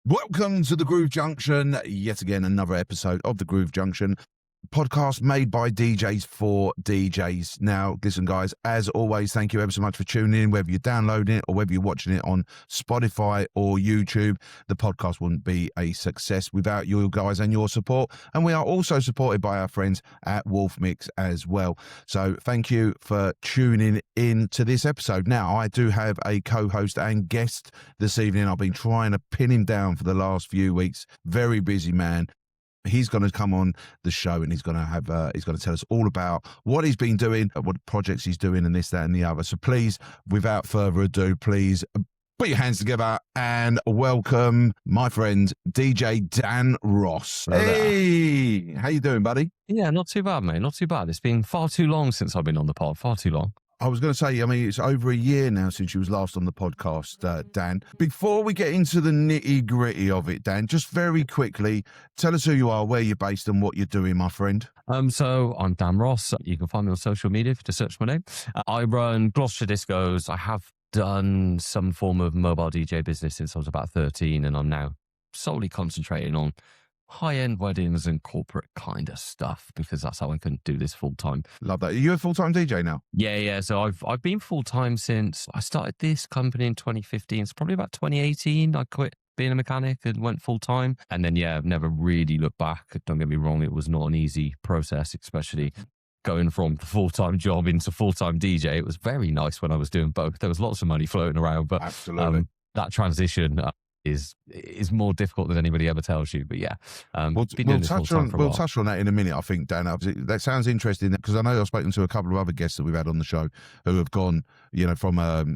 Welcome to the Groove Junction. Yet again, another episode of the Groove Junction podcast made by DJs for DJs. Now, listen, guys, as always, thank you ever so much for tuning in, whether you're downloading it or whether you're watching it on Spotify or YouTube. The podcast wouldn't be a success without you guys and your support. And we are also supported by our friends at Wolf Mix as well. So thank you for tuning in to this episode. Now, I do have a co-host and guest this evening. I've been trying to pin him down for the last few weeks. Very busy man. He's going to come on the show and he's going to tell us all about what he's been doing, what projects he's doing, and this, that, and the other. So please, without further ado, please put your hands together and welcome my friend DJ Dan Ross. Hey, how you doing, buddy? Yeah, not too bad, mate. Not too bad. It's been far too long since I've been on the pod. Far too long. I was going to say, I mean, it's over a year now since you was last on the podcast, Dan. Before we get into the nitty-gritty of it, Dan, just very quickly, tell us who you are, where you're based, and what you're doing, my friend. So I'm Dan Ross. You can find me on social media if you just search my name. I run Gloucestershire Discos. I have done some form of mobile DJ business since I was about 13, and I'm now solely concentrating on high-end weddings and corporate kind of stuff because that's how I can do this full-time. Love that. Are you a full-time DJ now? Yeah. So I've been full-time since I started this company in 2015. It's probably about 2018. I quit being a mechanic and went full-time. And then, I've never really looked back. Don't get me wrong, it was not an easy process, especially going from the full-time job into full-time DJ. It was very nice when I was doing both. There was lots of money floating around, but absolutely. That transition is more difficult than anybody ever tells you. But we'll touch on that in a minute, I think, Dan. That sounds interesting because I know I've spoken to a couple of other guests that we've had on the show who have gone, from a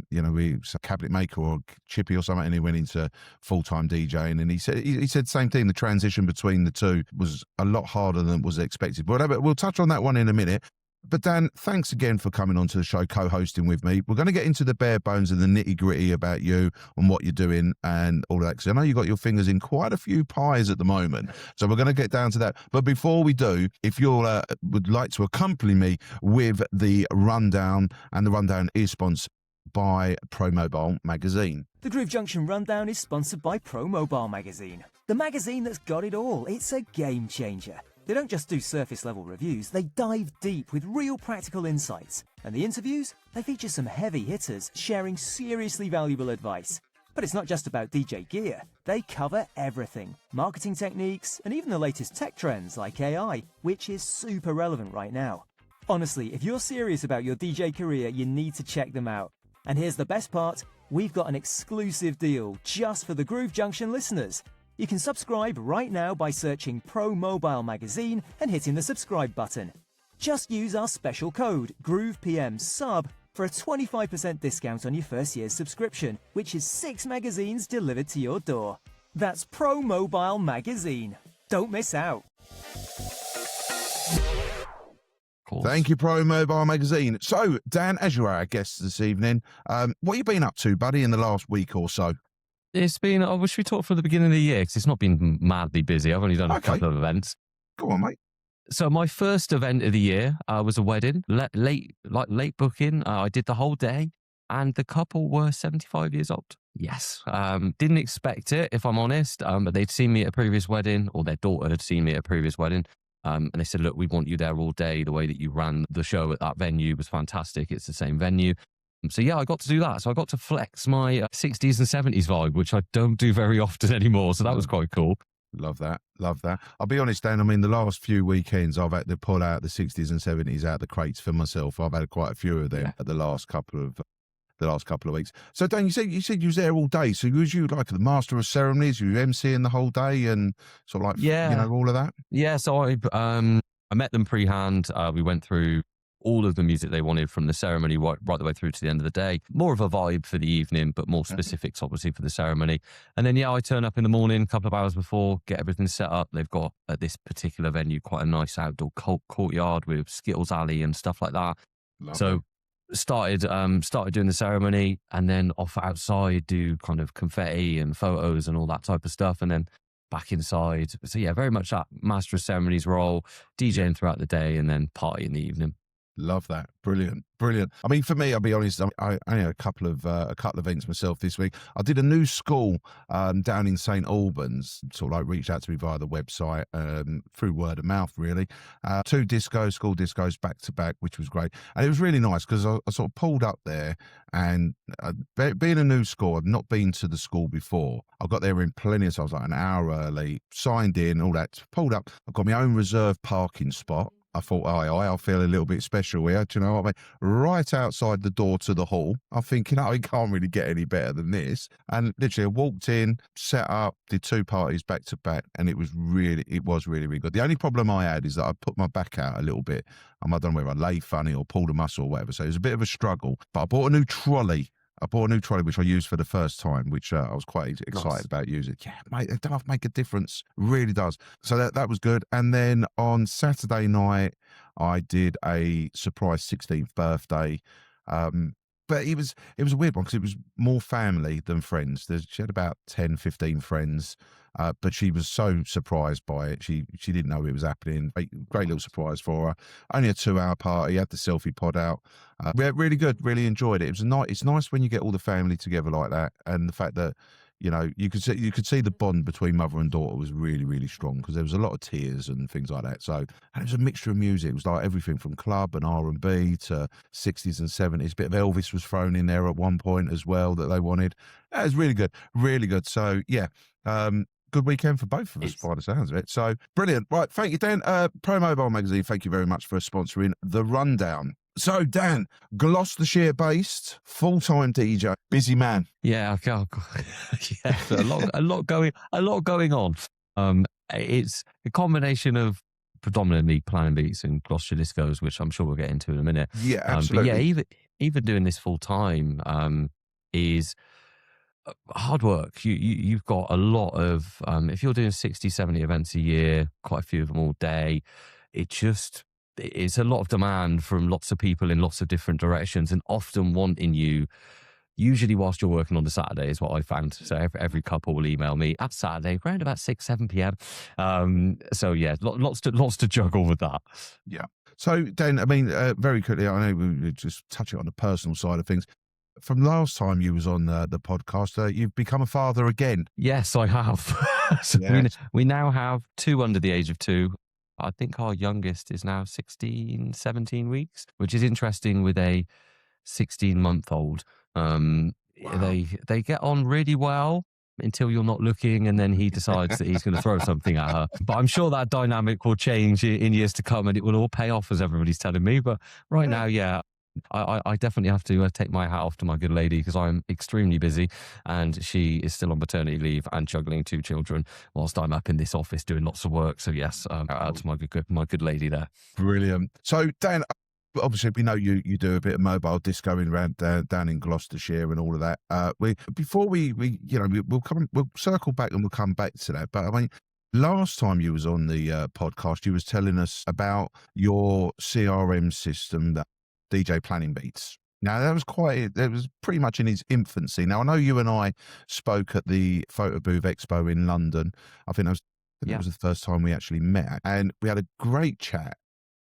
cabinet maker or chippy or something, and he went into full-time DJing, and he said the same thing. The transition between the two was a lot harder than was expected. But we'll touch on that one in a minute. But Dan, thanks again for coming onto the show, co-hosting with me. We're going to get into the bare bones and the nitty-gritty about you and what you're doing and all of that, because I know you've got your fingers in quite a few pies at the moment. So we're going to get down to that. But before we do, if you would like to accompany me with the rundown, and the rundown is sponsored by Pro Mobile Magazine. The Groove Junction Rundown is sponsored by Pro Mobile Magazine, the magazine that's got it all. It's a game changer. They don't just do surface-level reviews, they dive deep with real practical insights. And the interviews? They feature some heavy hitters sharing seriously valuable advice. But it's not just about DJ gear. They cover everything. Marketing techniques, and even the latest tech trends like AI, which is super relevant right now. Honestly, if you're serious about your DJ career, you need to check them out. And here's the best part, we've got an exclusive deal just for the Groove Junction listeners. You can subscribe right now by searching Pro Mobile Magazine and hitting the subscribe button. Just use our special code, GroovePMSUB, for a 25% discount on your first year's subscription, which is 6 magazines delivered to your door. That's Pro Mobile Magazine. Don't miss out. Thank you, Pro Mobile Magazine. So, Dan, as you are our guest this evening, what have you been up to, buddy, in the last week or so? It's been, should we talk for the beginning of the year? Because it's not been madly busy. I've only done a couple of events. Go on, mate. So my first event of the year was a wedding, late booking. I did the whole day, and the couple were 75 years old. Yes. Didn't expect it, if I'm honest, but they'd seen me at a previous wedding, or their daughter had seen me at a previous wedding. And they said, look, we want you there all day. The way that you ran the show at that venue was fantastic. It's the same venue. So I got to do that. So I got to flex my 60s and 70s vibe, which I don't do very often anymore. So that was quite cool. Love that. I'll be honest, Dan, I mean, the last few weekends I've had to pull out the 60s and 70s out the crates for myself. I've had quite a few of them at the last couple of weeks. So Dan, you said you was there all day. So was you like the master of ceremonies? You were emceeing the whole day and sort of like, all of that? Yeah. So I met them pre-hand. We went through all of the music they wanted from the ceremony right the way through to the end of the day. More of a vibe for the evening, but more specifics obviously for the ceremony. And then, I turn up in the morning, a couple of hours before, get everything set up. They've got at this particular venue quite a nice outdoor courtyard with Skittles Alley and stuff like that. So started doing the ceremony, and then off outside do kind of confetti and photos and all that type of stuff. And then back inside. So very much that master of ceremonies role, DJing throughout the day and then party in the evening. Love that. Brilliant. Brilliant. I mean, for me, I'll be honest, I only had a couple of events myself this week. I did a new school down in St. Albans, sort of like reached out to me via the website, through word of mouth, really. 2 school discos back to back, which was great. And it was really nice because I sort of pulled up there, and being a new school, I'd not been to the school before. I got there in plenty of time. I was like an hour early, signed in, all that, pulled up. I've got my own reserved parking spot. I thought, I'll feel a little bit special here. Do you know what I mean? Right outside the door to the hall. I'm thinking, it can't really get any better than this. And literally, I walked in, set up, did 2 parties back to back, and it was really, really good. The only problem I had is that I put my back out a little bit. I don't know whether I lay funny or pulled a muscle or whatever. So it was a bit of a struggle. But I bought a new trolley. Which I used for the first time, which I was quite excited about using. Yeah, mate, it does make a difference. Really does. So that was good. And then on Saturday night, I did a surprise 16th birthday. But it was a weird one because it was more family than friends. She had about 10, 15 friends, but she was so surprised by it. She didn't know it was happening. Great little surprise for her. Only a 2-hour party. Had the selfie pod out. Really good. Really enjoyed it. It's nice when you get all the family together like that, and the fact that you could see the bond between mother and daughter was really, really strong because there was a lot of tears and things like that. So, and it was a mixture of music. It was like everything from club and R&B to 60s and 70s. A bit of Elvis was thrown in there at one point as well that they wanted. It was really good, really good. So yeah, good weekend for both of us by the sounds of it. So brilliant. Right, thank you, Dan. Pro Mobile Magazine, thank you very much for sponsoring the rundown. So, Dan, Gloucestershire-based, full-time DJ, busy man. Yeah, yeah, a lot going on. It's a combination of predominantly planning beats and Gloucestershire discos, which I'm sure we'll get into in a minute. Yeah, absolutely. But yeah, even doing this full time is hard work. You've got a lot of if you're doing 60, 70 events a year, quite a few of them all day, it's a lot of demand from lots of people in lots of different directions, and often wanting you, usually whilst you're working on the Saturday is what I found. So every couple will email me at Saturday around about 6, 7 p.m. So yeah, lots to juggle with that. Yeah. So Dan, I mean, very quickly, I know we just touch it on the personal side of things. From last time you was on the podcast, you've become a father again. Yes, I have. So yes. We now have 2 under the age of 2. I think our youngest is now 16, 17 weeks, which is interesting with a 16-month-old. Wow. They get on really well until you're not looking, and then he decides that he's going to throw something at her. But I'm sure that dynamic will change in years to come, and it will all pay off, as everybody's telling me. But right now, yeah, I definitely have to take my hat off to my good lady, because I'm extremely busy and she is still on maternity leave and juggling 2 children whilst I'm up in this office doing lots of work. So yes, out to my good lady there. Brilliant. So Dan, obviously we know you do a bit of mobile discoing around down in Gloucestershire and all of that. We'll circle back and we'll come back to that. But I mean, last time you was on the podcast, you was telling us about your CRM system, that DJ Planning Beats. Now that was pretty much in its infancy. Now I know you and I spoke at the Photo Booth Expo in London. I think that was the first time we actually met, and we had a great chat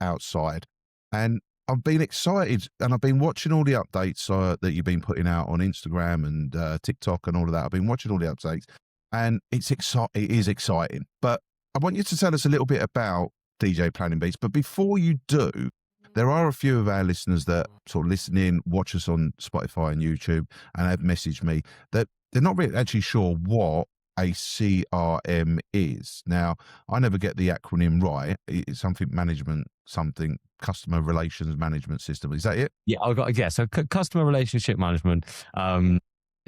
outside. And I've been excited, and I've been watching all the updates that you've been putting out on Instagram and TikTok and all of that. I've been watching all the updates, and it is exciting. But I want you to tell us a little bit about DJ Planning Beats. But before you do, there are a few of our listeners that sort of listen in, watch us on Spotify and YouTube, and have messaged me that they're not really actually sure what a CRM is. Now, I never get the acronym right. It's something customer relations management system. Is that it? Yeah, so customer relationship management. Do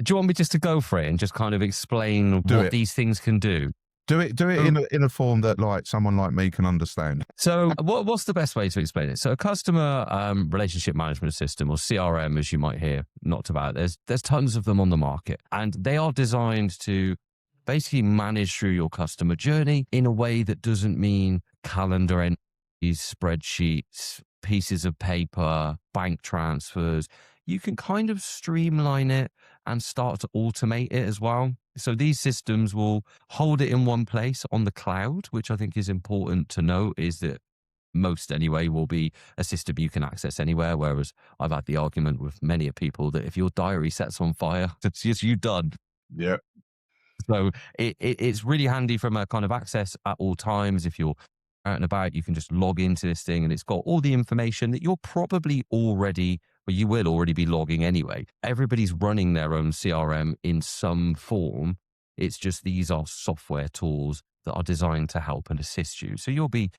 you want me just to go for it and just kind of explain what these things can do? Do it in a form that like someone like me can understand. So what's the best way to explain it? So a customer relationship management system, or CRM, as you might hear, not about. There's tons of them on the market, and they are designed to basically manage through your customer journey in a way that doesn't mean calendar entries, spreadsheets, pieces of paper, bank transfers. You can kind of streamline it and start to automate it as well. So these systems will hold it in one place on the cloud, which I think is important to note, is that most anyway, will be a system you can access anywhere. Whereas I've had the argument with many people that if your diary sets on fire, it's just you done. Yeah. So it's really handy from a kind of access at all times. If you're out and about, you can just log into this thing and it's got all the information that you're probably already, well, you will already be logging anyway. Everybody's running their own CRM in some form. It's just these are software tools that are designed to help and assist you. So you'll be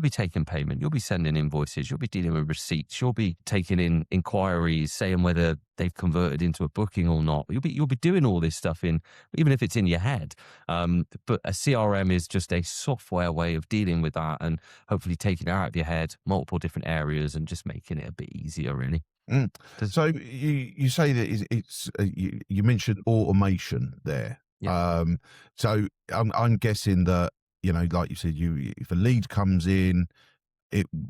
taking payment, you'll be sending invoices, you'll be dealing with receipts, you'll be taking in inquiries, saying whether they've converted into a booking or not. You'll be doing all this stuff even if it's in your head. But a CRM is just a software way of dealing with that and hopefully taking it out of your head, multiple different areas, and just making it a bit easier, really. So you say that it's you mentioned automation there. Yeah. So I'm guessing that, like you said, if a lead comes in,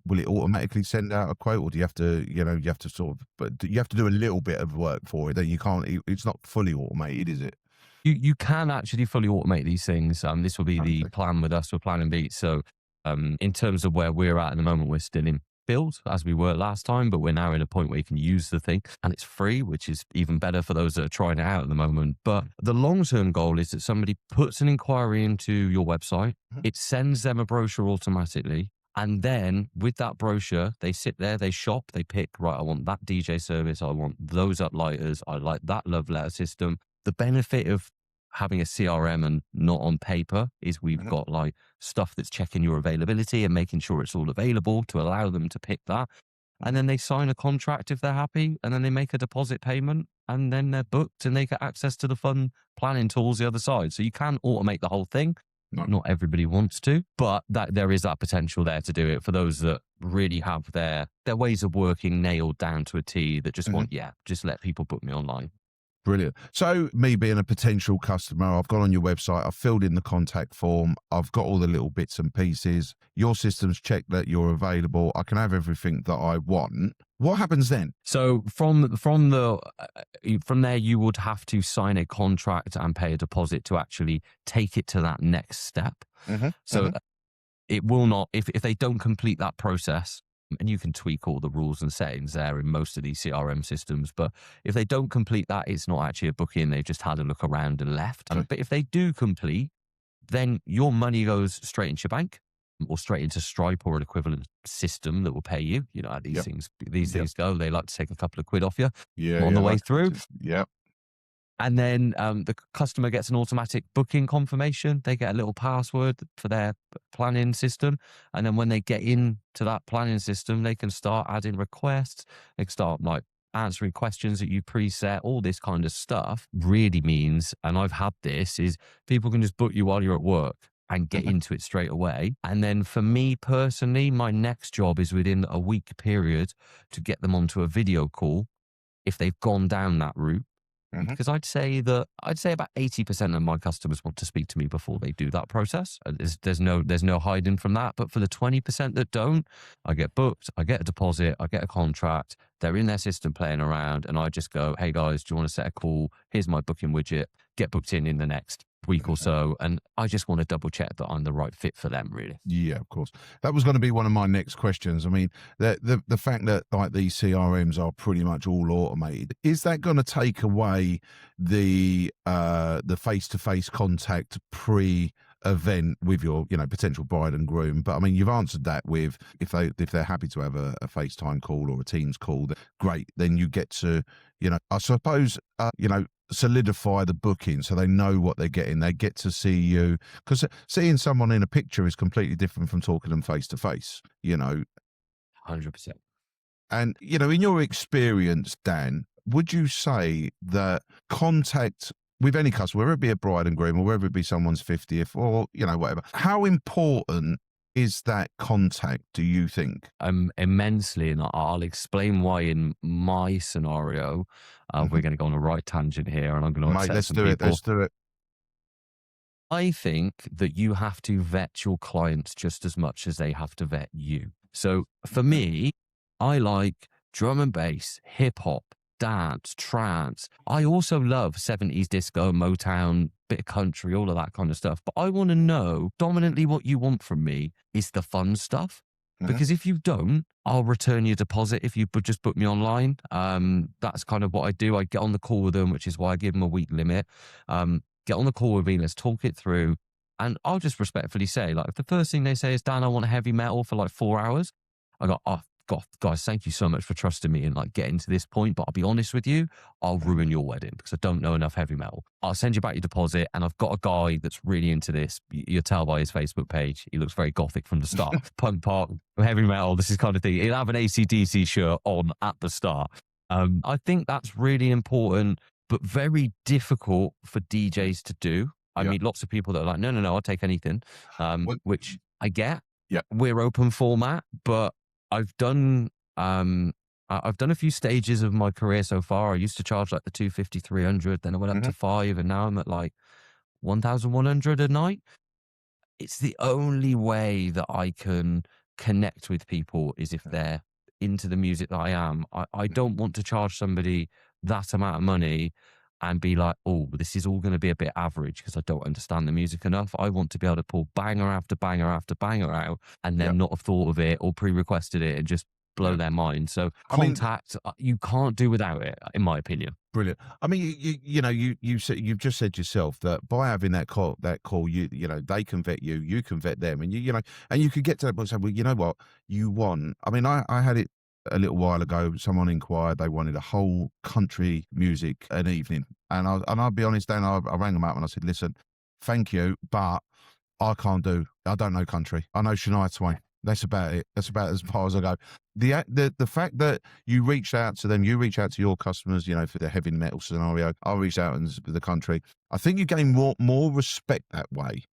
will it automatically send out a quote, or do you have to, you have to but you have to do a little bit of work for it? Then you can't. It's not fully automated, is it? You can actually fully automate these things. This will be the plan with us. We're planning beats. So in terms of where we're at the moment, we're still in build as we were last time, but we're now in a point where you can use the thing and it's free, which is even better for those that are trying it out at the moment. But the long-term goal is that somebody puts an inquiry into your website, it sends them a brochure automatically. And then with that brochure, they sit there, they shop, they pick, right, I want that DJ service, I want those uplighters, I like that love letter system. The benefit of having a CRM and not on paper is we've got like stuff that's checking your availability and making sure it's all available to allow them to pick that. And then they sign a contract if they're happy, and then they make a deposit payment, and then they're booked and they get access to the fun planning tools the other side. So you can automate the whole thing. Not everybody wants to, but there is that potential there to do it for those that really have their ways of working nailed down to a T, that just want, just let people book me online. Brilliant. So me being a potential customer, I've gone on your website, I've filled in the contact form, I've got all the little bits and pieces, your system's checked that you're available, I can have everything that I want. What happens then? So from there, you would have to sign a contract and pay a deposit to actually take it to that next step. It will not, if they don't complete that process, and you can tweak all the rules and settings there in most of these CRM systems, but if they don't complete that, it's not actually a booking. They've just had a look around and left. But if they do complete, then your money goes straight into your bank or straight into Stripe or an equivalent system that will pay you. You know how these things go. They like to take a couple of quid off you on the way through. And then the customer gets an automatic booking confirmation. They get a little password for their planning system. And then when they get into that planning system, they can start adding requests. They can start like answering questions that you preset. All this kind of stuff really means, and I've had this, is people can just book you while you're at work and get into it straight away. And then for me personally, my next job is within a week period to get them onto a video call if they've gone down that route. Because I'd say about 80% of my customers want to speak to me before they do that process. There's no hiding from that. But for the 20% that don't, I get booked, I get a deposit, I get a contract. They're in their system playing around, and I just go, "Hey guys, do you want to set a call? Here's my booking widget. Get booked in the next week or so." And I just want to double check that I'm the right fit for them, really. Yeah, of course. That was going to be one of my next questions. I mean, the fact that like these CRMs are pretty much all automated, is that going to take away the face-to-face contact pre-event with your potential bride and groom? But I mean, you've answered that with if they're happy to have a FaceTime call or a Teams call, great. Then you get to I suppose solidify the booking so they know what they're getting. They get to see you, because seeing someone in a picture is completely different from talking to them face to face. 100%. And in your experience, Dan, would you say that contact with any customer, whether it be a bride and groom or whether it be someone's 50th or whatever, how important is that contact, do you think? Immensely, and I'll explain why in my scenario. We're going to go on a right tangent here, and I'm going to upset let's some do people. Let's do it. I think that you have to vet your clients just as much as they have to vet you. So for me, I like drum and bass, hip hop, dance, trance. I also love 70s disco, Motown, bit of country, all of that kind of stuff. But I want to know dominantly what you want from me is the fun stuff. Because if you don't, I'll return your deposit if you just book me online. That's kind of what I do. I get on the call with them, which is why I give them a week limit. Get on the call with me, let's talk it through. And I'll just respectfully say, like, if the first thing they say is, Dan, I want heavy metal for like 4 hours, I go, oh, God, guys, thank you so much for trusting me and like getting to this point. But I'll be honest with you, I'll ruin your wedding because I don't know enough heavy metal. I'll send you back your deposit. And I've got a guy that's really into this. You'll tell by his Facebook page. He looks very gothic from the start. Punk pop, heavy metal, this is kind of thing. He'll have an AC/DC shirt on at the start. I think that's really important, but very difficult for DJs to do. I meet lots of people that are like, no, I'll take anything, which I get. Yeah. We're open format, but I've done a few stages of my career so far. I used to charge like the 250, 300, then I went up to 5, and now I'm at like 1,100 a night. It's the only way that I can connect with people is if they're into the music that I am. I don't want to charge somebody that amount of money and be like, oh, this is all going to be a bit average because I don't understand the music enough. I want to be able to pull banger after banger after banger out and then not have thought of it or pre-requested it and just blow their mind. So contact, you can't do without it, in my opinion. Brilliant. I mean, you've just said yourself that by having that call, you know, they can vet you, you can vet them, and you know, and you could get to that point and say, well, you know what you want. I mean, I had it a little while ago. Someone inquired, they wanted a whole country music an evening, and I'll be honest, Dan, I rang them up and I said, listen, thank you, but I don't know country. I know Shania Twain. That's about it. That's about as far as I go. The fact that you reached out to them, you reach out to your customers, you know, for the heavy metal scenario. I reached out into the country. I think you gain more respect that way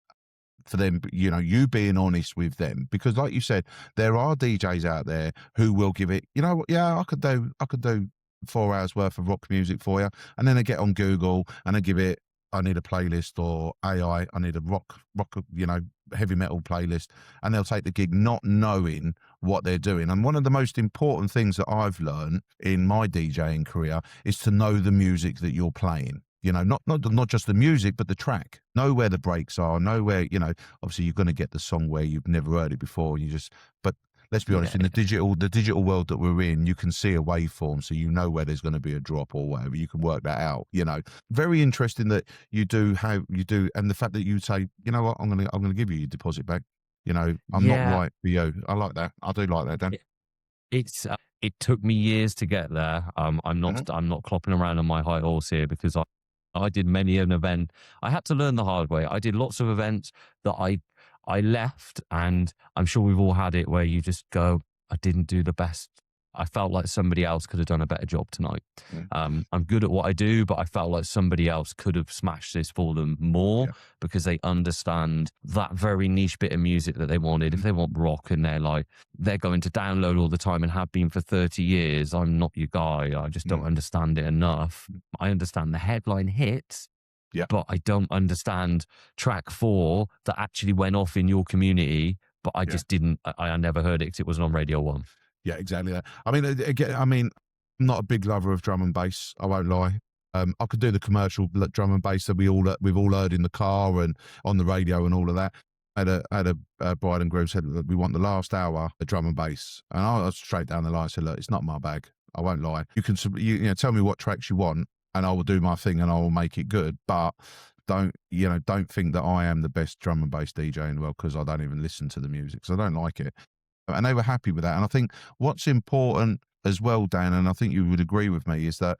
for them, you know, you being honest with them, because like you said, there are DJs out there who will give it, you know what, yeah, I could do 4 hours worth of rock music for you, and then they get on Google and they give it, I need a playlist, or AI, I need a rock, you know, heavy metal playlist, and they'll take the gig not knowing what they're doing. And one of the most important things that I've learned in my DJing career is to know the music that you're playing. You know, not just the music, but the track. Know where the breaks are. Know where, you know, obviously you're going to get the song where you've never heard it before. But let's be honest, in the digital world that we're in, you can see a waveform, so you know where there's going to be a drop or whatever. You can work that out. You know, very interesting that you do how you do, and the fact that you say, you know what, I'm gonna give you your deposit back. You know, I'm not right for you. I like that. I do like that, Dan. It took me years to get there. I'm not clopping around on my high horse here, because I did many an event. I had to learn the hard way. I did lots of events that I left, and I'm sure we've all had it, where you just go, I didn't do the best. I felt like somebody else could have done a better job tonight. I'm good at what I do, but I felt like somebody else could have smashed this for them more, because they understand that very niche bit of music that they wanted. If they want rock and they're going to download all the time and have been for 30 years, I'm not your guy. I just don't understand it enough. I understand the headline hits, but I don't understand track 4 that actually went off in your community, but I just didn't, I never heard it because it wasn't on Radio 1. Yeah, exactly that. I mean, again, I'm not a big lover of drum and bass, I won't lie. I could do the commercial drum and bass that we've all heard in the car and on the radio and all of that. I had a bride and groom said that we want the last hour of drum and bass, and I was straight down the line and said, look, it's not my bag. I won't lie. You can you know, tell me what tracks you want, and I will do my thing and I will make it good, but don't think that I am the best drum and bass DJ in the world, because I don't even listen to the music, because I don't like it. And they were happy with that. And I think what's important as well, Dan, and I think you would agree with me, is that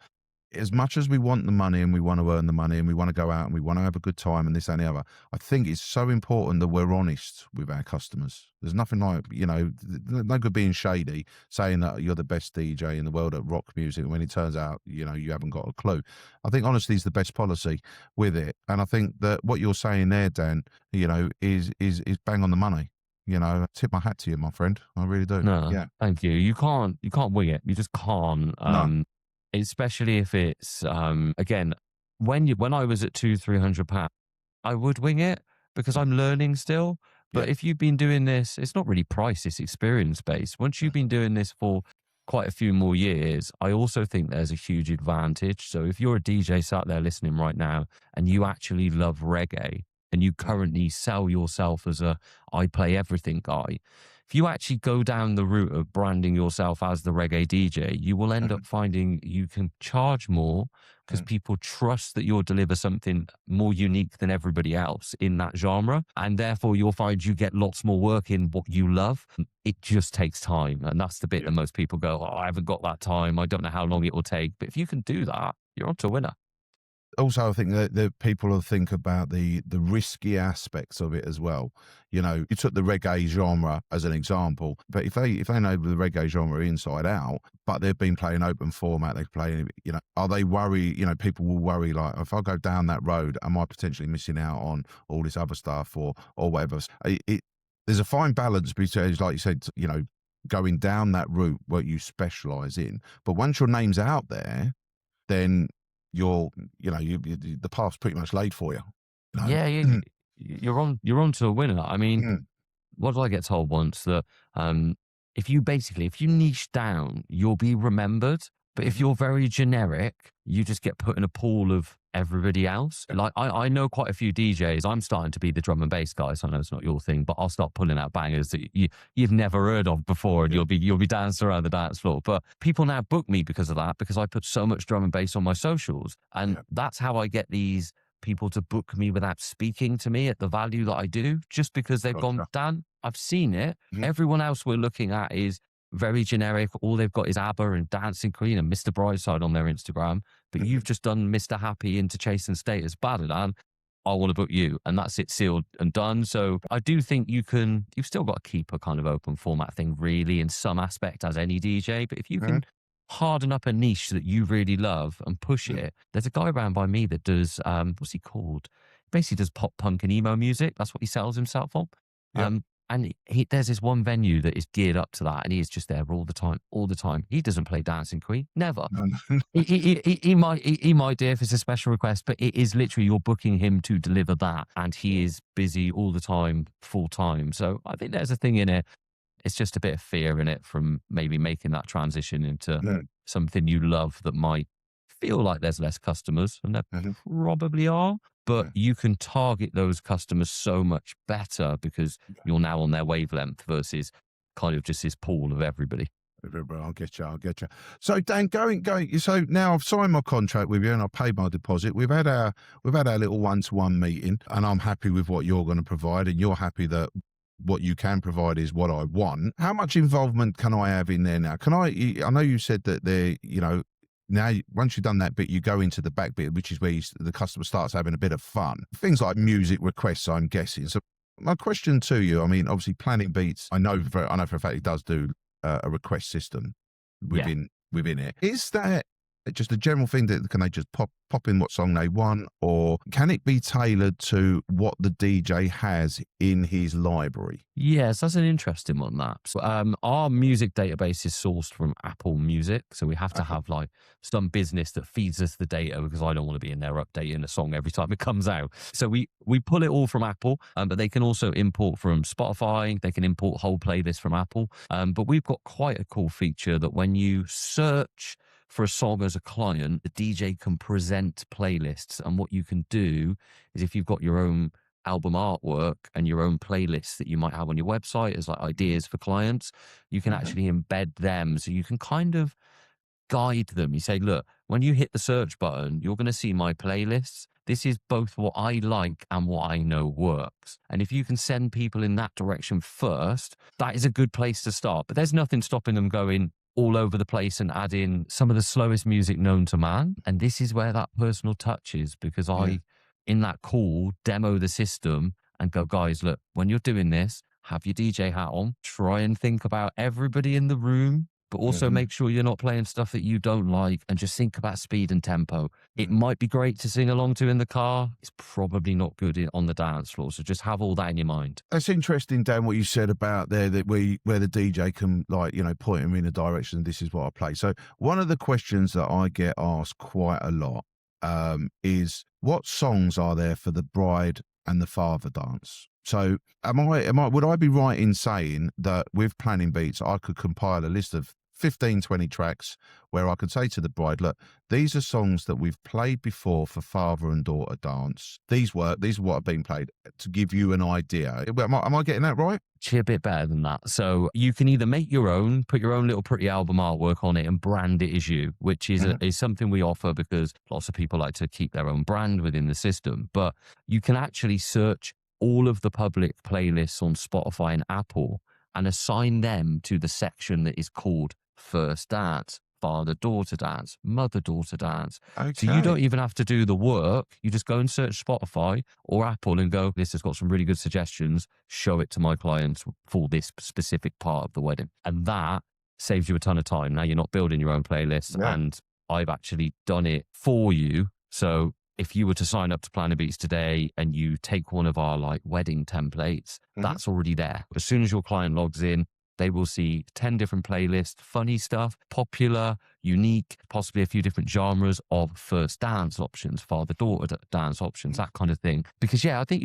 as much as we want the money and we want to earn the money and we want to go out and we want to have a good time and this and the other, I think it's so important that we're honest with our customers. There's nothing like, you know, no good being shady, saying that you're the best DJ in the world at rock music when it turns out, you know, you haven't got a clue. I think honesty is the best policy with it. And I think that what you're saying there, Dan, you know, is bang on the money. You know, tip my hat to you, my friend. I really do. No, thank you. You can't wing it. You just can't. No. Especially if it's again, when I was at £200-300, I would wing it, because I'm learning still. But if you've been doing this, it's not really price, it's experience based. Once you've been doing this for quite a few more years, I also think there's a huge advantage. So if you're a DJ sat there listening right now and you actually love reggae, and you currently sell yourself as I play everything guy, if you actually go down the route of branding yourself as the reggae DJ, you will end up finding you can charge more because people trust that you'll deliver something more unique than everybody else in that genre. And therefore you'll find you get lots more work in what you love. It just takes time. And that's the bit that most people go, oh, I haven't got that time. I don't know how long it will take. But if you can do that, you're on to a winner. Also, I think that the people will think about the risky aspects of it as well. You know, you took the reggae genre as an example, but if they know the reggae genre inside out, but they've been playing open format, they're playing, you know, are they worried? You know, people will worry like, if I go down that road, am I potentially missing out on all this other stuff or whatever? There's a fine balance between, like you said, you know, going down that route what you specialize in, but once your name's out there, then the path's pretty much laid for you. No? Yeah, you're on to a winner. I mean, what did I get told once? That if you niche down, you'll be remembered. But if you're very generic, you just get put in a pool of everybody else. Like I know quite a few DJs. I'm starting to be the drum and bass guy, so I know it's not your thing, but I'll start pulling out bangers that you've never heard of before, and you'll be dancing around the dance floor. But people now book me because of that, because I put so much drum and bass on my socials, and that's how I get these people to book me without speaking to me at the value that I do, just because they've gone, Dan, I've seen it. Everyone else we're looking at is very generic. All they've got is ABBA and Dancing Queen and Mr. Brightside on their Instagram. But you've just done Mr. Happy into Chasing Status. Badadan, I want to book you. And that's it, sealed and done. So I do think you've still got to keep a kind of open format thing really in some aspect as any DJ. But if you can harden up a niche that you really love and push it. There's a guy around by me that does, what's he called? Basically does pop punk and emo music. That's what he sells himself on. And there's this one venue that is geared up to that, and he is just there all the time. He doesn't play Dancing Queen, never. He might do if it's a special request, but it is literally you're booking him to deliver that, and he is busy all the time, full time. So I think there's a thing in it. It's just a bit of fear in it from maybe making that transition into something you love that might feel like there's less customers, and there probably are. But you can target those customers so much better because you're now on their wavelength versus kind of just this pool of everybody. I'll get you. So Dan, going. So now I've signed my contract with you and I've paid my deposit. We've had our little one-to-one meeting, and I'm happy with what you're going to provide, and you're happy that what you can provide is what I want. How much involvement can I have in there now? I know you said that now, once you've done that bit, you go into the back bit, which is where the customer starts having a bit of fun. Things like music requests, I'm guessing. So my question to you, I mean, obviously Planning Beats, I know for a fact it does do a request system within it. Is that just a general thing that can they just pop in what song they want, or can it be tailored to what the DJ has in his library? Yes, that's an interesting one. That our music database is sourced from Apple Music, so we have to have like some business that feeds us the data, because I don't want to be in there updating a song every time it comes out. So we pull it all from Apple, but they can also import from Spotify. They can import whole playlists from Apple. But we've got quite a cool feature that when you search for a song as a client, the DJ can present playlists. And what you can do is, if you've got your own album artwork and your own playlists that you might have on your website as like ideas for clients, you can actually embed them. So you can kind of guide them. You say, look, when you hit the search button, you're going to see my playlists. This is both what I like and what I know works. And if you can send people in that direction first, that is a good place to start. But there's nothing stopping them going all over the place and add in some of the slowest music known to man. And this is where that personal touch is, because I, in that call, demo the system and go, guys, look, when you're doing this, have your DJ hat on, try and think about everybody in the room, but also make sure you're not playing stuff that you don't like, and just think about speed and tempo. It might be great to sing along to in the car. It's probably not good on the dance floor. So just have all that in your mind. That's interesting, Dan, what you said about there, that where the DJ can point him in a direction. This is what I play. So one of the questions that I get asked quite a lot is, what songs are there for the bride and the father dance? So would I be right in saying that with Planning Beats, I could compile a list of 15, 20 tracks where I could say to the bride, look, these are songs that we've played before for father and daughter dance. These are what have been played, to give you an idea. Am I getting that right? Actually a bit better than that. So you can either make your own, put your own little pretty album artwork on it and brand it as you, which is, is something we offer because lots of people like to keep their own brand within the system. But you can actually search all of the public playlists on Spotify and Apple and assign them to the section that is called First Dance, Father-Daughter Dance, Mother-Daughter Dance. Okay. So you don't even have to do the work. You just go and search Spotify or Apple and go, this has got some really good suggestions. Show it to my clients for this specific part of the wedding. And that saves you a ton of time. Now you're not building your own playlist, and I've actually done it for you. So if you were to sign up to Planning Beats today and you take one of our like wedding templates, that's already there. As soon as your client logs in, they will see 10 different playlists, funny stuff, popular, unique, possibly a few different genres of first dance options, father-daughter dance options, that kind of thing. Because I think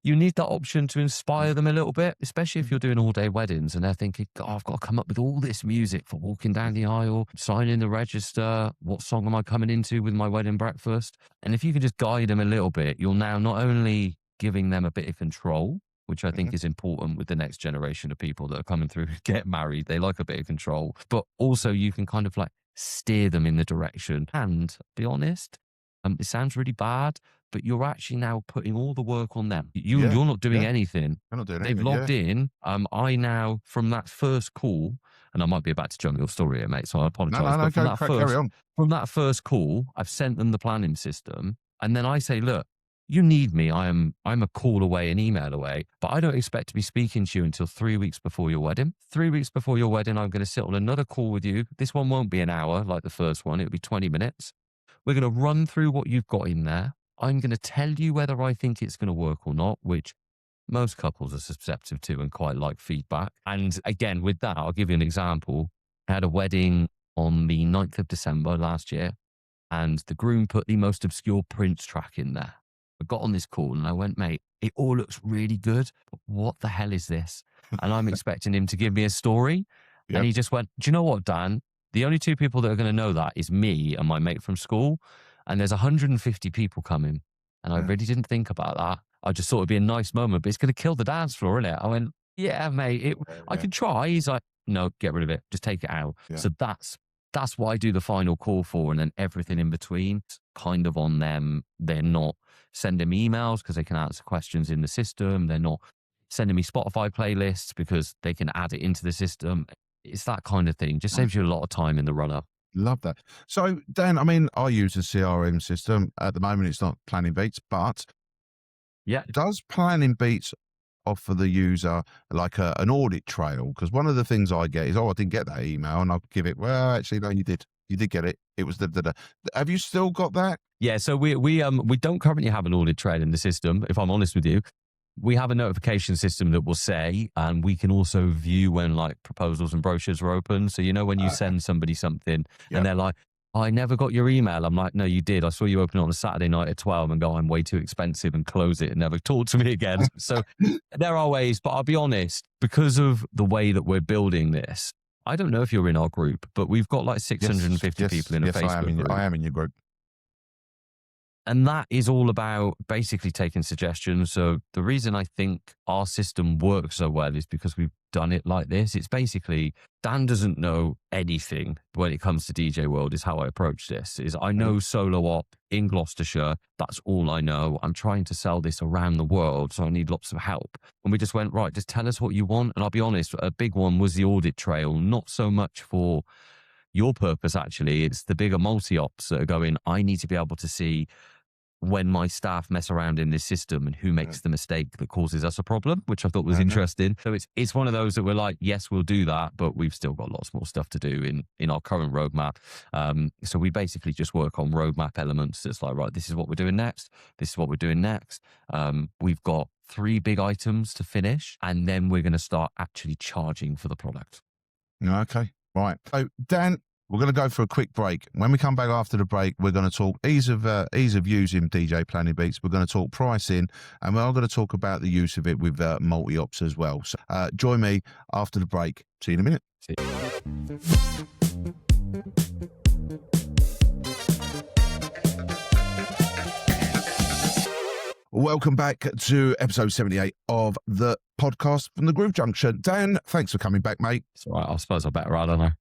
you need that option to inspire them a little bit, especially if you're doing all-day weddings and they're thinking, God, I've got to come up with all this music for walking down the aisle, signing the register, what song am I coming into with my wedding breakfast? And if you can just guide them a little bit, you're now not only giving them a bit of control, which I think is important with the next generation of people that are coming through, get married. They like a bit of control, but also you can kind of like steer them in the direction. And be honest, it sounds really bad, but you're actually now putting all the work on them. You're not doing anything. I'm not doing anything. They've logged in. I now, from that first call, and I might be about to jump your story here, mate, so I apologize. No, carry on. From that first call, I've sent them the planning system. And then I say, look, you need me. I'm a call away, an email away, but I don't expect to be speaking to you until 3 weeks before your wedding. 3 weeks before your wedding, I'm going to sit on another call with you. This one won't be an hour like the first one. It'll be 20 minutes. We're going to run through what you've got in there. I'm going to tell you whether I think it's going to work or not, which most couples are susceptible to and quite like feedback. And again, with that, I'll give you an example. I had a wedding on the 9th of December last year, and the groom put the most obscure Prince track in there. I got on this call and I went, mate, it all looks really good, but what the hell is this? And I'm expecting him to give me a story. Yep. And he just went, do you know what, Dan? The only two people that are going to know that is me and my mate from school. And there's 150 people coming. And I really didn't think about that. I just thought it'd be a nice moment, but it's going to kill the dance floor, isn't it? I went, yeah, mate, I can try. He's like, no, get rid of it. Just take it out. Yeah. So that's what I do the final call for. And then everything in between, kind of on them. They're not sending me emails because they can answer questions in the system. They're not sending me Spotify playlists because they can add it into the system. It's that kind of thing. Just saves you a lot of time in the run-up. Love that. So, Dan, I mean, I use a CRM system. At the moment, it's not Planning Beats, but does Planning Beats offer the user like an audit trail? Because one of the things I get is, I didn't get that email, and I'll give it, well, actually, no, you did. You did get it. It was the. Have you still got that? Yeah. So we don't currently have an audit trail in the system. If I'm honest with you, we have a notification system that will say, and we can also view when like proposals and brochures are open. So when you send somebody something and they're like, I never got your email. I'm like, no, you did. I saw you open it on a Saturday night at 12 and go, I'm way too expensive, and close it and never talk to me again. So there are ways, but I'll be honest, because of the way that we're building this, I don't know if you're in our group, but we've got like 650 people in a Facebook group. I am in your group. And that is all about basically taking suggestions. So the reason I think our system works so well is because we've done it like this. It's basically, Dan doesn't know anything when it comes to DJ world, is how I approach this. Is I know solo op in Gloucestershire. That's all I know. I'm trying to sell this around the world, so I need lots of help. And we just went, right, just tell us what you want. And I'll be honest, a big one was the audit trail, not so much for your purpose, actually. It's the bigger multi-ops that are going, I need to be able to see when my staff mess around in this system and who makes the mistake that causes us a problem, which I thought was interesting. So it's one of those that we're like, yes, we'll do that, but we've still got lots more stuff to do in our current roadmap. So we basically just work on roadmap elements. It's like, right, this is what we're doing next. This is what we're doing next. We've got 3 big items to finish, and then we're going to start actually charging for the product. Okay, right. So Dan, we're going to go for a quick break. When we come back after the break, we're going to talk ease of using DJ Planning Beats. We're going to talk pricing, and we're going to talk about the use of it with multi-ops as well. So join me after the break. See you in a minute. See you. Welcome back to episode 78 of the podcast from the Groove Junction. Dan, thanks for coming back, mate. It's all right. I suppose I better, I don't know.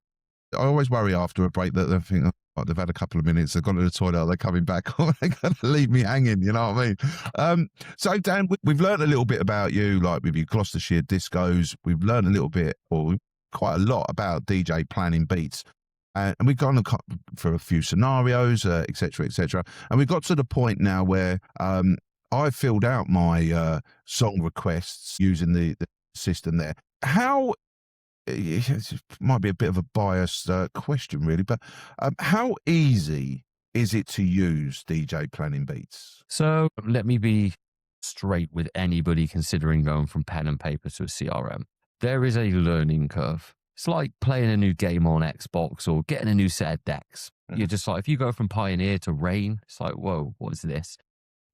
I always worry after a break that they think, oh, they've had a couple of minutes, they've gone to the toilet, they're coming back, or they're going to leave me hanging, you know what I mean? So, Dan, we've learned a little bit about you, like with your Gloucestershire discos. We've learned a little bit, or quite a lot about DJ planning beats. And we've gone for a few scenarios, et cetera, et cetera. And we've got to the point now where I've filled out my song requests using the system there. How, it might be a bit of a biased question really, but how easy is it to use DJ planning beats? So let me be straight with anybody considering going from pen and paper to a CRM. There is a learning curve. It's like playing a new game on Xbox or getting a new set of decks. You're just like, if you go from Pioneer to Rain, it's like, whoa, what is this?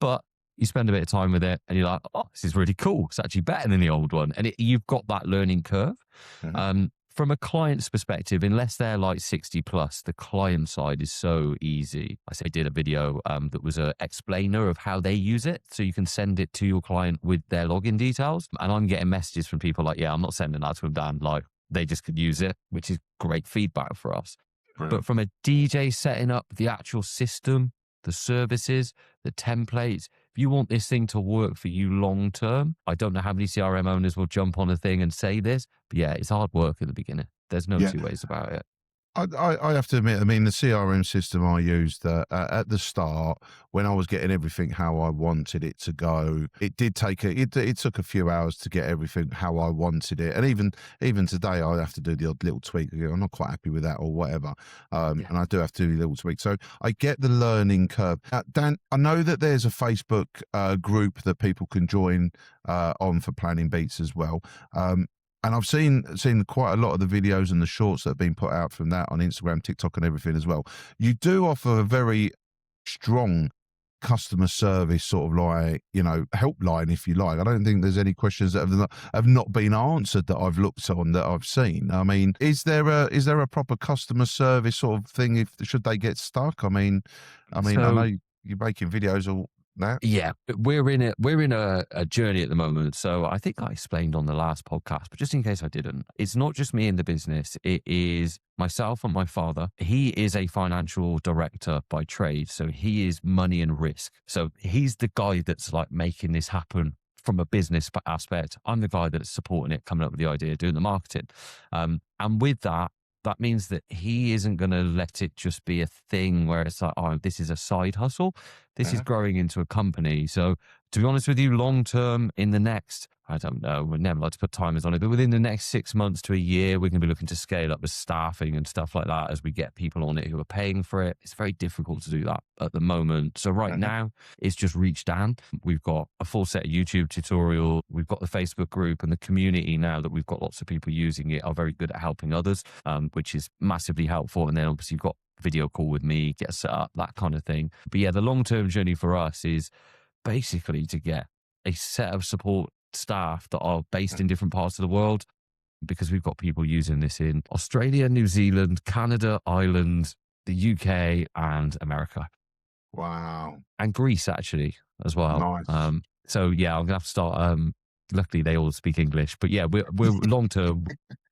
But you spend a bit of time with it and you're like, oh, this is really cool. It's actually better than the old one. And you've got that learning curve. From a client's perspective, unless they're like 60 plus, the client side is so easy. I did a video that was an explainer of how they use it. So you can send it to your client with their login details. And I'm getting messages from people like, yeah, I'm not sending that to them, Dan. Like, they just could use it, which is great feedback for us. Brilliant. But from a DJ setting up the actual system, the services, the templates, if you want this thing to work for you long term, I don't know how many CRM owners will jump on a thing and say this, but yeah, it's hard work at the beginning. There's no two ways about it. I have to admit, I mean, the CRM system I used at the start, when I was getting everything how I wanted it to go, it did take it took a few hours to get everything how I wanted it. And even today, I have to do the odd little tweak. I'm not quite happy with that or whatever. And I do have to do the little tweak. So I get the learning curve. Dan, I know that there's a Facebook group that people can join on for planning beats as well. And I've seen quite a lot of the videos and the shorts that have been put out from that on Instagram, TikTok and everything as well. You do offer a very strong customer service sort of like, helpline, if you like. I don't think there's any questions that have not been answered that I've looked on that I've seen. I mean, is there a proper customer service sort of thing should they get stuck? I mean, I know you're making videos all that. Yeah, we're in a journey at the moment. So I think I explained on the last podcast, but just in case I didn't, it's not just me in the business. It is myself and my father. He is a financial director by trade. So he is money and risk. So he's the guy that's like making this happen from a business aspect. I'm the guy that's supporting it, coming up with the idea, doing the marketing. And with that means that he isn't going to let it just be a thing where it's like, oh, this is a side hustle. This is growing into a company. So to be honest with you, long term in the next, I don't know, we'd never like to put timers on it, but within the next 6 months to a year, we're going to be looking to scale up the staffing and stuff like that as we get people on it who are paying for it. It's very difficult to do that at the moment. So right now, it's just reach down. We've got a full set of YouTube tutorial. We've got the Facebook group and the community now that we've got lots of people using it are very good at helping others, which is massively helpful. And then obviously you've got video call with me, get set up, that kind of thing. But yeah, the long-term journey for us is basically to get a set of support staff that are based in different parts of the world, because we've got people using this in Australia, New Zealand, Canada, Ireland, the UK and America. Wow. And Greece actually as well. Nice. So yeah, I'm gonna have to start. Luckily they all speak English, but yeah, we're long term.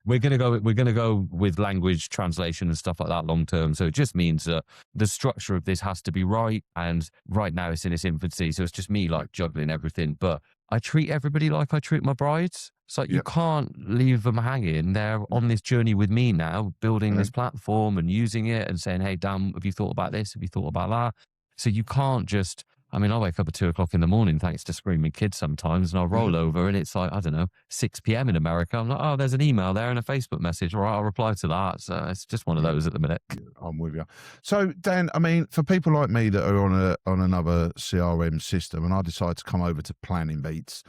We're gonna go with language translation and stuff like that long term. So it just means that the structure of this has to be right. And right now it's in its infancy, so it's just me like juggling everything. But I treat everybody like I treat my brides. It's like you can't leave them hanging. They're on this journey with me now, building this platform and using it and saying, "Hey, Dan, have you thought about this? Have you thought about that?" So you can't just. I mean, I wake up at 2:00 in the morning thanks to screaming kids sometimes, and I'll roll over and it's like, I don't know, 6 p.m. in America. I'm like, oh, there's an email there and a Facebook message. All right, I'll reply to that. So it's just one of those at the minute. I'm with you. So, Dan, I mean, for people like me that are on another CRM system and I decide to come over to Planning Beats,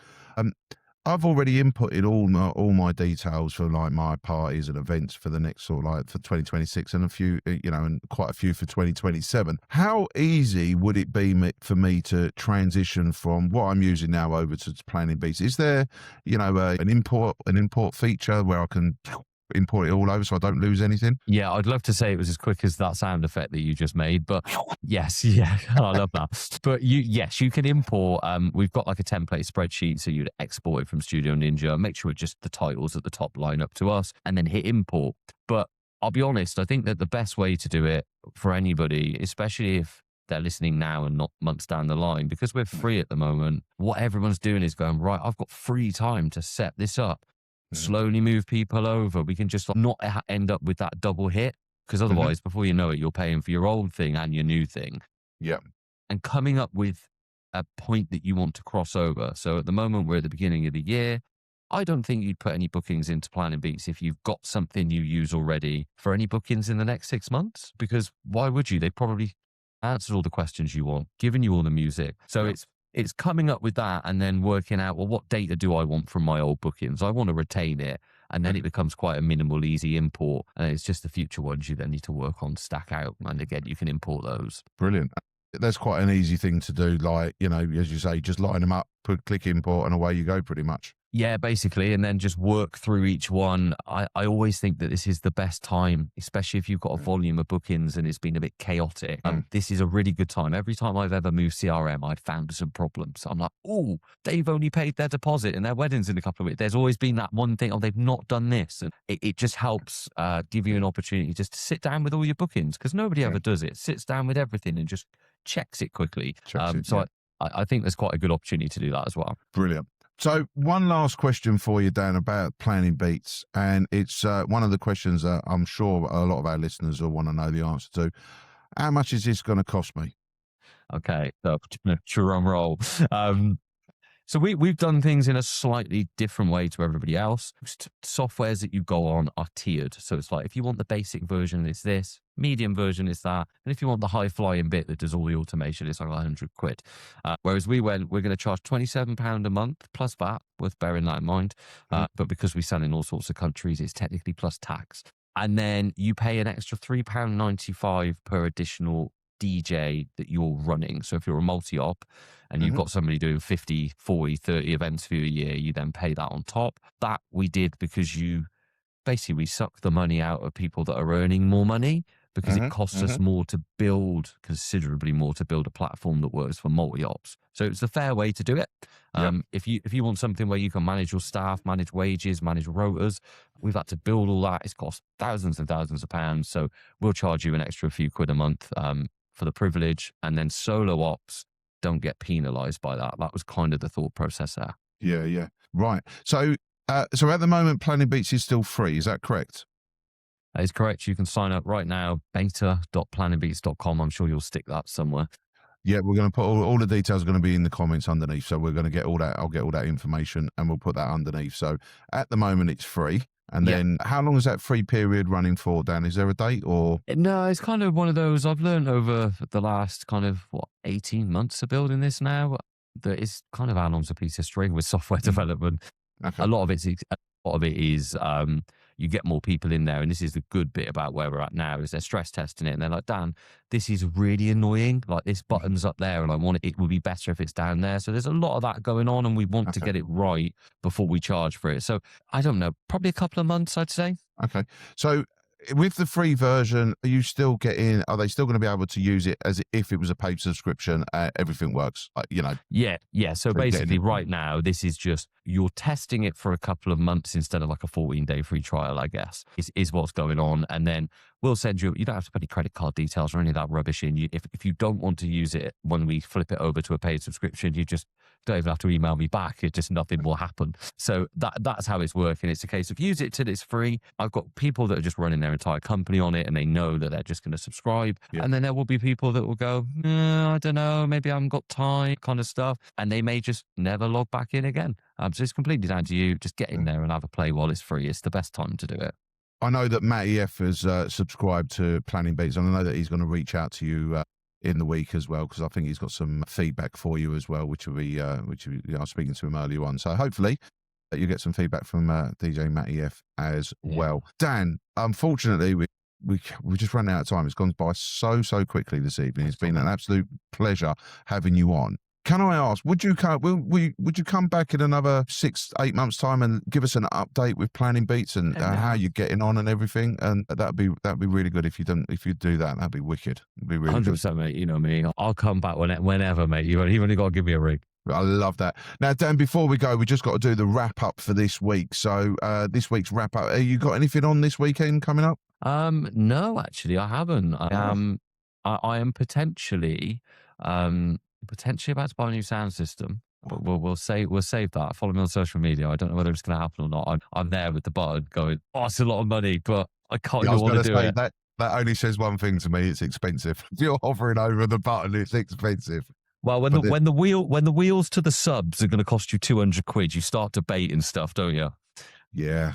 I've already inputted all my details for like my parties and events for the next sort of like for 2026 and a few, and quite a few for 2027. How easy would it be for me to transition from what I'm using now over to Planning Beats? Is there, an import feature where I can import it all over so I don't lose anything? Yeah, I'd love to say it was as quick as that sound effect that you just made, but yes, yeah, I love that. But yes, you can import. We've got like a template spreadsheet, so you'd export it from Studio Ninja, make sure just the titles at the top line up to us, and then hit import. But I'll be honest, I think that the best way to do it for anybody, especially if they're listening now and not months down the line, because we're free at the moment, what everyone's doing is going, right, I've got free time to set this up, slowly move people over. We can just not end up with that double hit, because otherwise, before you know it, you're paying for your old thing and your new thing. Yeah. And coming up with a point that you want to cross over. So at the moment, we're at the beginning of the year. I don't think you'd put any bookings into Planning Beats if you've got something you use already for any bookings in the next 6 months, because why would you? They probably answered all the questions you want, given you all the music. So it's coming up with that and then working out, well, what data do I want from my old bookings? I want to retain it. And then it becomes quite a minimal, easy import. And it's just the future ones you then need to work on, stack out. And again, you can import those. Brilliant. That's quite an easy thing to do. Like, as you say, just line them up, click import, and away you go pretty much. Yeah, basically, and then just work through each one. I always think that this is the best time, especially if you've got a volume of bookings and it's been a bit chaotic. This is a really good time. Every time I've ever moved CRM, I've found some problems. I'm like, oh, they've only paid their deposit and their wedding's in a couple of weeks. There's always been that one thing, they've not done this. And it just helps give you an opportunity just to sit down with all your bookings, because nobody ever does it. Sits down with everything and just checks it quickly. I think there's quite a good opportunity to do that as well. Brilliant. So one last question for you, Dan, about Planning Beats. And it's one of the questions that I'm sure a lot of our listeners will want to know the answer to. How much is this going to cost me? Okay, so drum roll. So we've done things in a slightly different way to everybody else. Softwares that you go on are tiered. So it's like, if you want the basic version, it's this. Medium version is that. And if you want the high flying bit that does all the automation, it's like 100 quid. Whereas we're going to charge £27 a month plus VAT, worth bearing that in mind. But because we sell in all sorts of countries, it's technically plus tax. And then you pay an extra £3.95 per additional DJ that you're running. So if you're a multi-op and you've got somebody doing 50, 40, 30 events for you a year, you then pay that on top. That we did because we suck the money out of people that are earning more money, because it costs us more to build, considerably more to build a platform that works for multi-ops. So it's a fair way to do it. If you want something where you can manage your staff, manage wages, manage rotas, we've had to build all that. It's cost thousands and thousands of pounds. So we'll charge you an extra few quid a month for the privilege, and then solo ops don't get penalized by that. That was kind of the thought process there. Yeah. Right. So at the moment, Planning Beats is still free. Is that correct? That is correct. You can sign up right now, beta.planningbeats.com. I'm sure you'll stick that somewhere. Yeah, we're going to put all the details are going to be in the comments underneath. So we're going to get all that. I'll get all that information and we'll put that underneath. So at the moment, it's free. And then how long is that free period running for, Dan? Is there a date or? No, it's kind of one of those I've learned over the last 18 months of building this now, that it's kind of how long's a piece of string with software development. Okay. A lot of it is you get more people in there, and this is the good bit about where we're at now, is they're stress testing it and they're like, Dan, this is really annoying, like this button's up there and it would be better if it's down there. So there's a lot of that going on, and we want to get it right before we charge for it. So I don't know, probably a couple of months, I'd say. Okay. So with the free version, are they still going to be able to use it as if it was a paid subscription? Everything works, Yeah. So basically right now, this is just, you're testing it for a couple of months instead of like a 14-day free trial, I guess, is what's going on. And then we'll send you don't have to put any credit card details or any of that rubbish in. If you don't want to use it when we flip it over to a paid subscription, you just don't even have to email me back. Nothing will happen. So that's how it's working. It's a case of use it till it's free. I've got people that are just running their entire company on it, and they know that they're just going to subscribe. And then there will be people that will go, I don't know, maybe I haven't got time, kind of stuff. And they may just never log back in again. So it's completely down to you. Just get in there and have a play while it's free. It's the best time to do it. I know that Matty F has subscribed to Planning Beats, and I know that he's going to reach out to you in the week as well, because I think he's got some feedback for you as well, which will be I was speaking to him earlier on. So hopefully you get some feedback from DJ Matty F as well. Dan, unfortunately, we just ran out of time. It's gone by so quickly this evening. It's been an absolute pleasure having you on. Can I ask, would you come back in another 6-8 months' time and give us an update with Planning Beats and how you're getting on and everything? And that'd be really good if you do that. That'd be wicked. It'd be really 100%, mate. You know me. I'll come back whenever, mate. You've only got to give me a ring. I love that. Now, Dan, before we go, we just got to do the wrap up for this week. So this week's wrap up, you got anything on this weekend coming up? No, actually, I haven't. I am potentially about to buy a new sound system. But we'll save that. Follow me on social media. I don't know whether it's going to happen or not. I'm there with the button going, oh, it's a lot of money, but I can't even want to do it. That only says one thing to me: it's expensive. If you're hovering over the button, it's expensive. Well, when the wheels to the subs are going to cost you 200 quid, you start debating stuff, don't you? Yeah.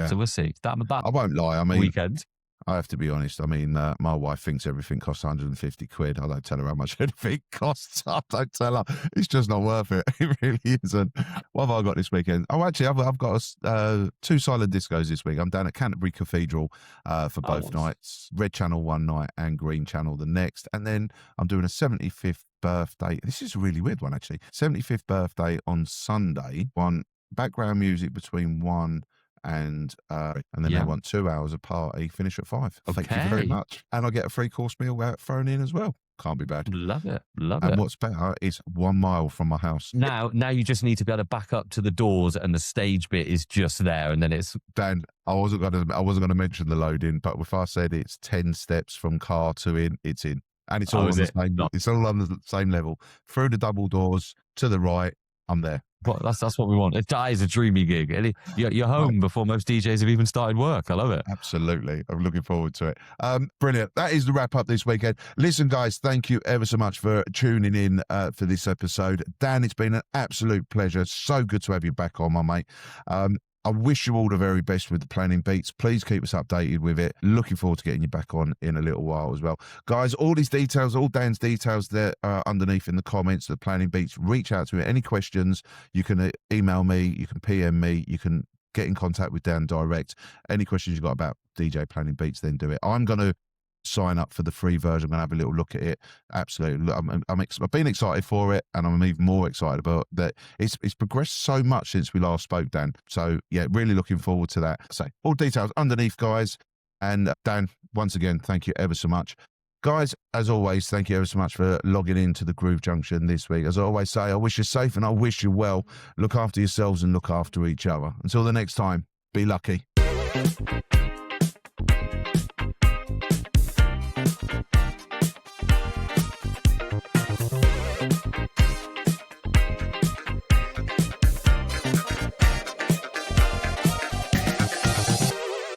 So we'll see. That I won't lie. I mean, weekend. I have to be honest. I mean, my wife thinks everything costs 150 quid. I don't tell her how much anything costs. I don't tell her. It's just not worth it. It really isn't. What have I got this weekend? Oh, actually, I've got 2 silent discos this week. I'm down at Canterbury Cathedral for both nights. Red Channel one night and Green Channel the next. And then I'm doing a 75th birthday. This is a really weird one, actually. 75th birthday on Sunday. One background music between 1 and then they want 2 hours of party, finish at 5. Okay. Thank you very much. And I get a 3-course meal thrown in as well. Can't be bad. Love it. And what's better is 1 mile from my house. Now you just need to be able to back up to the doors and the stage bit is just there, and then it's... Dan, I wasn't gonna mention the loading, but if I said it's 10 steps from car to in, it's in. And it's all it's all on the same level. Through the double doors to the right, I'm there. Well, that's what we want. That is a dreamy gig. You're home before most DJs have even started work. I love it. Absolutely. I'm looking forward to it. Brilliant. That is the wrap up this weekend. Listen, guys, thank you ever so much for tuning in for this episode. Dan, it's been an absolute pleasure. So good to have you back on, my mate. I wish you all the very best with the Planning Beats. Please keep us updated with it. Looking forward to getting you back on in a little while as well. Guys, all these details, all Dan's details there underneath in the comments, the Planning Beats. Reach out to me. Any questions, you can email me, you can PM me, you can get in contact with Dan direct. Any questions you've got about DJ Planning Beats, then do it. I'm going to sign up for the free version. I'm going to have a little look at it. Absolutely. I've been excited for it, and I'm even more excited about that. It's progressed so much since we last spoke, Dan. So yeah, really looking forward to that. So all details underneath, guys. And Dan, once again, thank you ever so much. Guys, as always, thank you ever so much for logging into the Groove Junction this week. As I always say, I wish you safe and I wish you well. Look after yourselves and look after each other. Until the next time, be lucky.